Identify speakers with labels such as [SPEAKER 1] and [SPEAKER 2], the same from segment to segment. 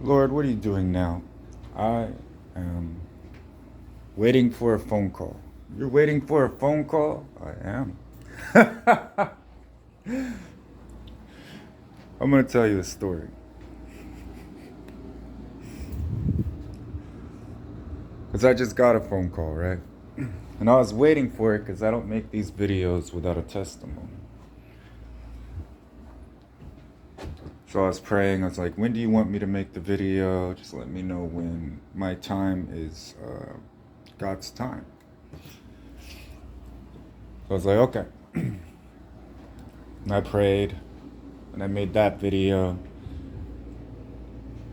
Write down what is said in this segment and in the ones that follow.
[SPEAKER 1] Lord, what are you doing now? I am waiting for a phone call. You're waiting for a phone call? I am. I'm going to tell you a story. Because I just got a phone call, right? And I was waiting for it because I don't make these videos without a testimony. So I was praying. I was like, when do you want me to make the video? Just let me know when my time is God's time. So I was like, okay. And I prayed. And I made that video.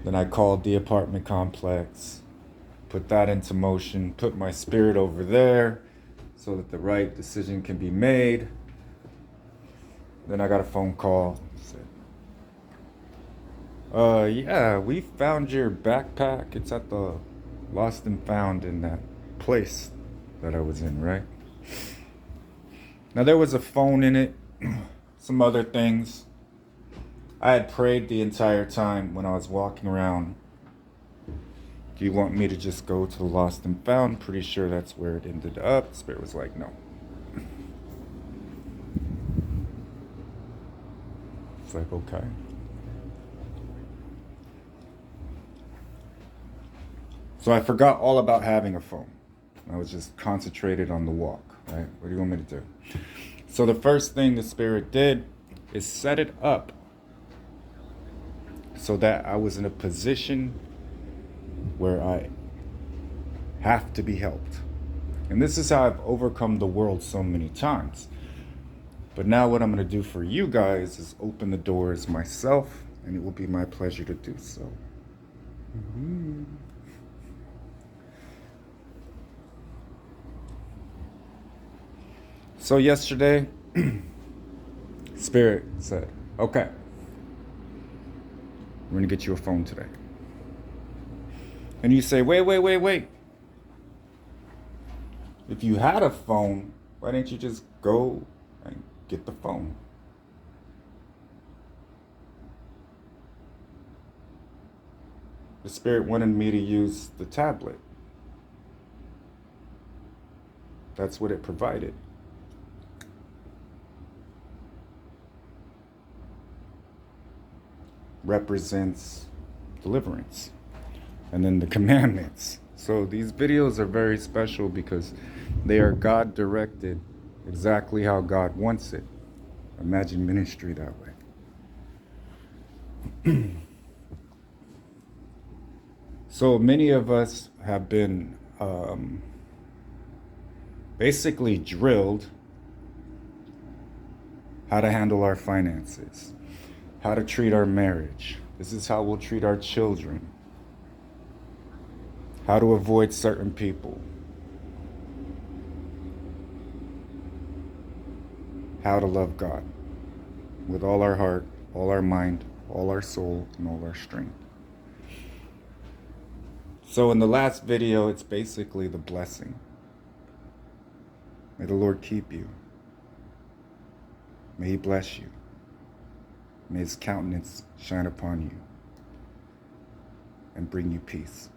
[SPEAKER 1] Then I called the apartment complex. Put that into motion. Put my spirit over there so that the right decision can be made. Then I got a phone call. Yeah, we found your backpack. It's at the lost and found in that place that I was in, right? Now there was a phone in it, some other things. I had prayed the entire time when I was walking around. Do you want me to just go to the lost and found? Pretty sure that's where it ended up. Spirit was like, no. It's like, okay. So I forgot all about having a phone. I was just concentrated on the walk, right? What do you want me to do? So the first thing the Spirit did is set it up so that I was in a position where I have to be helped. And this is how I've overcome the world so many times. But now what I'm going to do for you guys is open the doors myself, and it will be my pleasure to do so. Mm-hmm. So yesterday, Spirit said, okay, we're going to get you a phone today. And you say, wait. If you had a phone, why didn't you just go and get the phone? The Spirit wanted me to use the tablet. That's what it provided. Represents deliverance. And then the commandments. So these videos are very special because they are God directed exactly how God wants it. Imagine ministry that way. So many of us have been basically drilled how to handle our finances, how to treat our marriage. This is how we'll treat our children. How to avoid certain people. How to love God with all our heart, all our mind, all our soul, and all our strength. So in the last video, it's basically the blessing. May the Lord keep you. May He bless you. May His countenance shine upon you and bring you peace.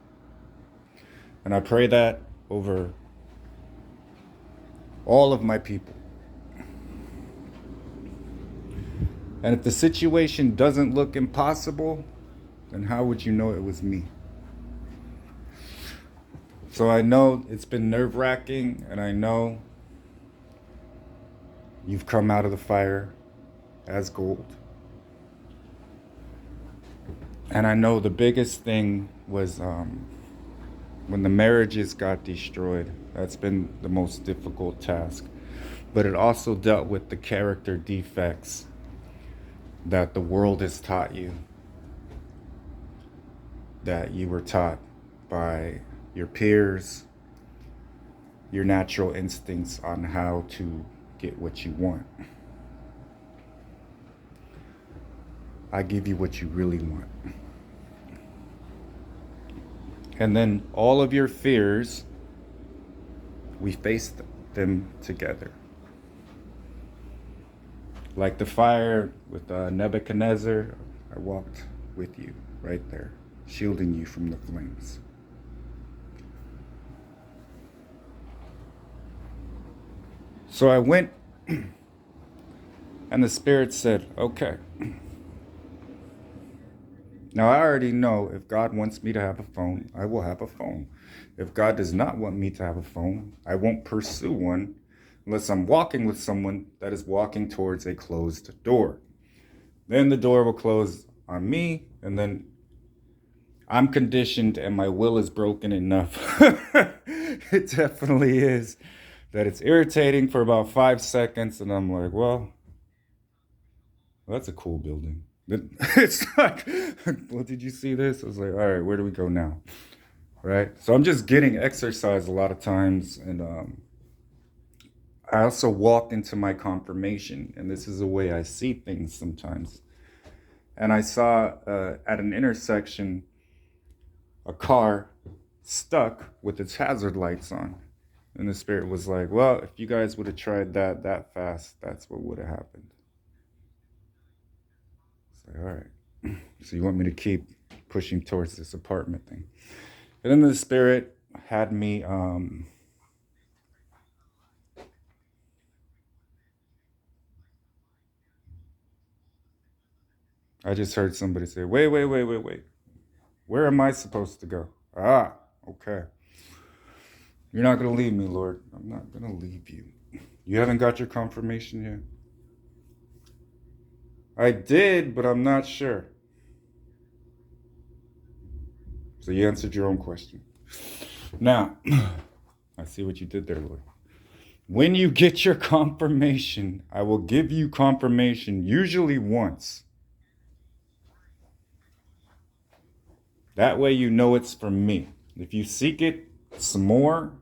[SPEAKER 1] And I pray that over all of my people. And if the situation doesn't look impossible, then how would you know it was me? So I know it's been nerve-wracking, and I know you've come out of the fire as gold. And I know the biggest thing was when the marriages got destroyed. That's been the most difficult task. But it also dealt with the character defects that the world has taught you, that you were taught by your peers, your natural instincts on how to get what you want. I give you what you really want. And then all of your fears, we faced them together. Like the fire with Nebuchadnezzar, I walked with you right there, shielding you from the flames. So I went, and the Spirit said, okay. Now, I already know if God wants me to have a phone, I will have a phone. If God does not want me to have a phone, I won't pursue one unless I'm walking with someone that is walking towards a closed door. Then the door will close on me, and then I'm conditioned and my will is broken enough. It definitely is. That it's irritating for about 5 seconds, and I'm like, well, that's a cool building. It's like, well, did you see this? I was like, all right, where do we go now? Right? So I'm just getting exercise a lot of times, and I also walk into my confirmation, and this is the way I see things sometimes. And I saw at an intersection a car stuck with its hazard lights on. And the Spirit was like, well, if you guys would have tried that fast, that's what would have happened. It's like, all right. So you want me to keep pushing towards this apartment thing. And then the Spirit had me I just heard somebody say, wait. Where am I supposed to go? Ah, okay. You're not going to leave me, Lord. I'm not going to leave you. You haven't got your confirmation yet? I did, but I'm not sure. So you answered your own question. Now, I see what you did there, Lord. When you get your confirmation, I will give you confirmation, usually once. That way you know it's from me. If you seek it some more,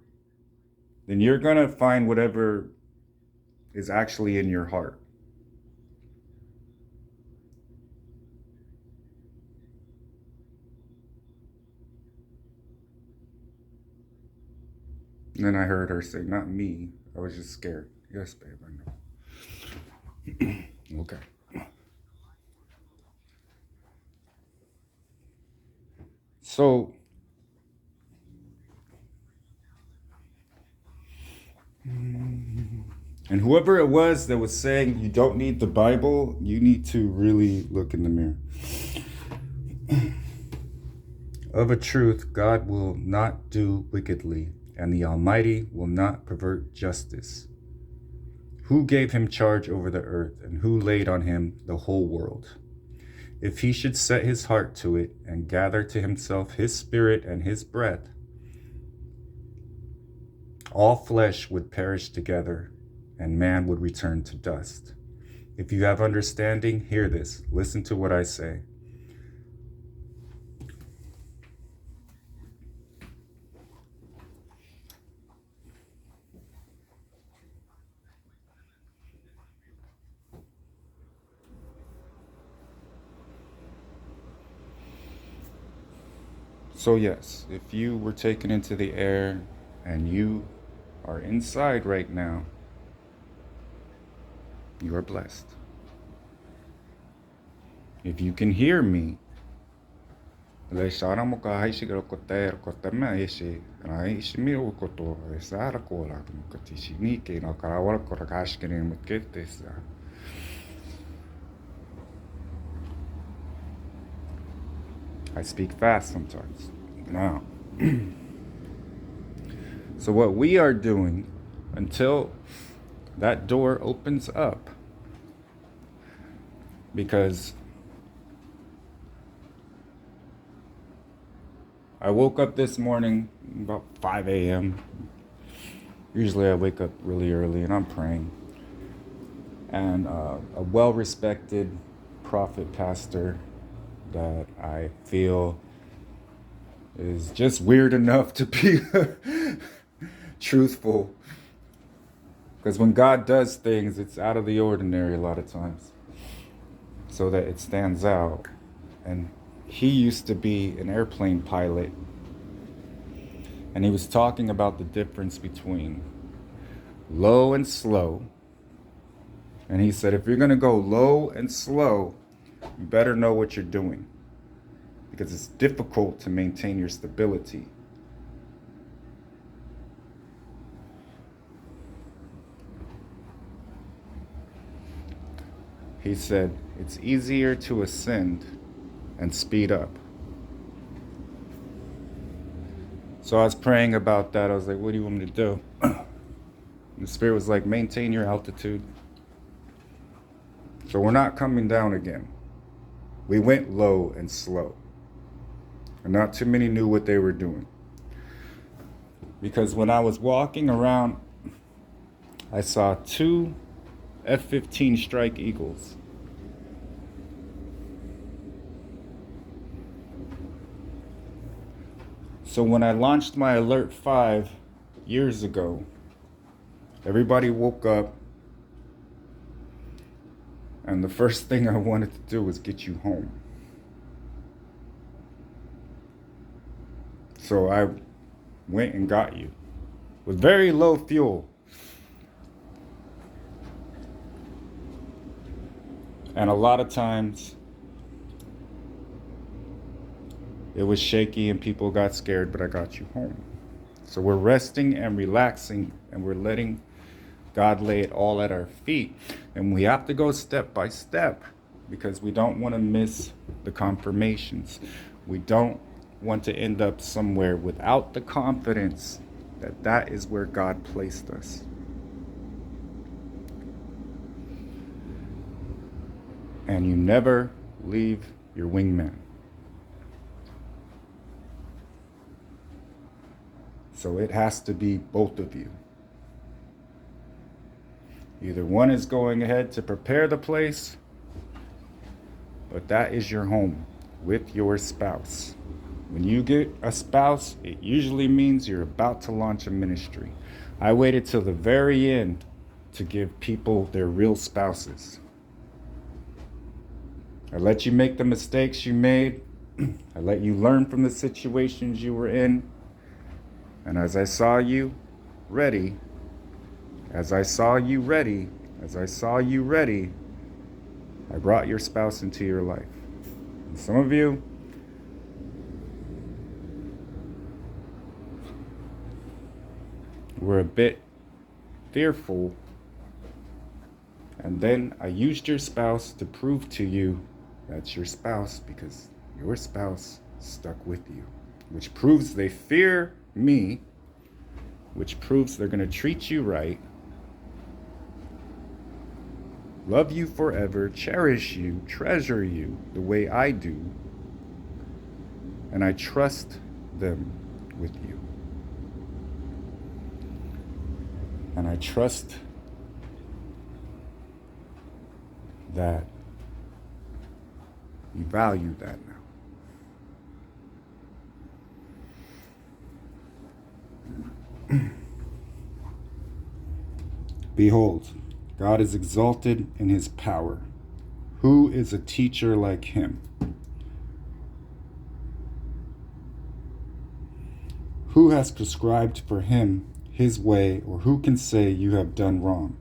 [SPEAKER 1] then you're going to find whatever is actually in your heart. And then I heard her say, not me. I was just scared. Yes, babe, I know. Okay. So, and whoever it was that was saying you don't need the Bible, you need to really look in the mirror. Of a truth, God will not do wickedly, and the Almighty will not pervert justice. Who gave him charge over the earth, and who laid on him the whole world? If he should set his heart to it, and gather to himself his spirit and his breath, all flesh would perish together, and man would return to dust. If you have understanding, hear this. Listen to what I say. So yes, if you were taken into the air and you are inside right now, you are blessed. If you can hear me, I speak fast sometimes. Now, so what we are doing until that door opens up, because I woke up this morning about 5 a.m. Usually I wake up really early and I'm praying. And a well-respected prophet pastor that I feel is just weird enough to be truthful. Because when God does things, it's out of the ordinary a lot of times, so that it stands out. And he used to be an airplane pilot, and he was talking about the difference between low and slow. And he said, if you're going to go low and slow, you better know what you're doing, because it's difficult to maintain your stability. He said, it's easier to ascend and speed up. So I was praying about that. I was like, what do you want me to do? The Spirit was like, maintain your altitude. So we're not coming down again. We went low and slow. And not too many knew what they were doing. Because when I was walking around, I saw 2 F-15 Strike Eagles. So when I launched my Alert 5 years ago, everybody woke up, and the first thing I wanted to do was get you home. So I went and got you with very low fuel. And a lot of times it was shaky and people got scared, but I got you home. So we're resting and relaxing, and we're letting God lay it all at our feet. And we have to go step by step because we don't want to miss the confirmations. We don't want to end up somewhere without the confidence that that is where God placed us. And you never leave your wingman. So it has to be both of you. Either one is going ahead to prepare the place, but that is your home with your spouse. When you get a spouse, it usually means you're about to launch a ministry. I waited till the very end to give people their real spouses. I let you make the mistakes you made. I let you learn from the situations you were in. And as I saw you ready, I brought your spouse into your life. And some of you, were a bit fearful. And then I used your spouse to prove to you that's your spouse, because your spouse stuck with you, which proves they fear me, which proves they're going to treat you right, love you forever, cherish you, treasure you the way I do, and I trust them with you. And I trust that you value that now. Behold, God is exalted in his power. Who is a teacher like him? Who has prescribed for him his way, or who can say you have done wrong?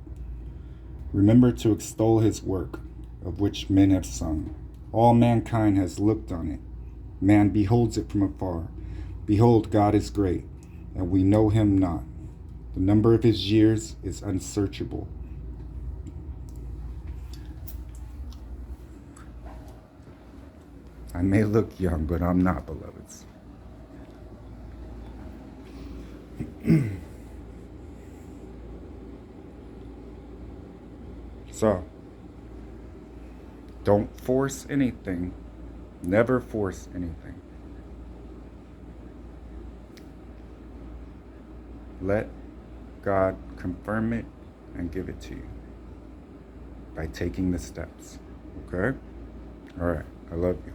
[SPEAKER 1] Remember to extol his work, of which men have sung. All mankind has looked on it. Man beholds it from afar. Behold, God is great, and we know him not. The number of his years is unsearchable. I may look young, but I'm not, beloveds. So, don't force anything. Never force anything. Let God confirm it and give it to you by taking the steps. Okay? All right. I love you.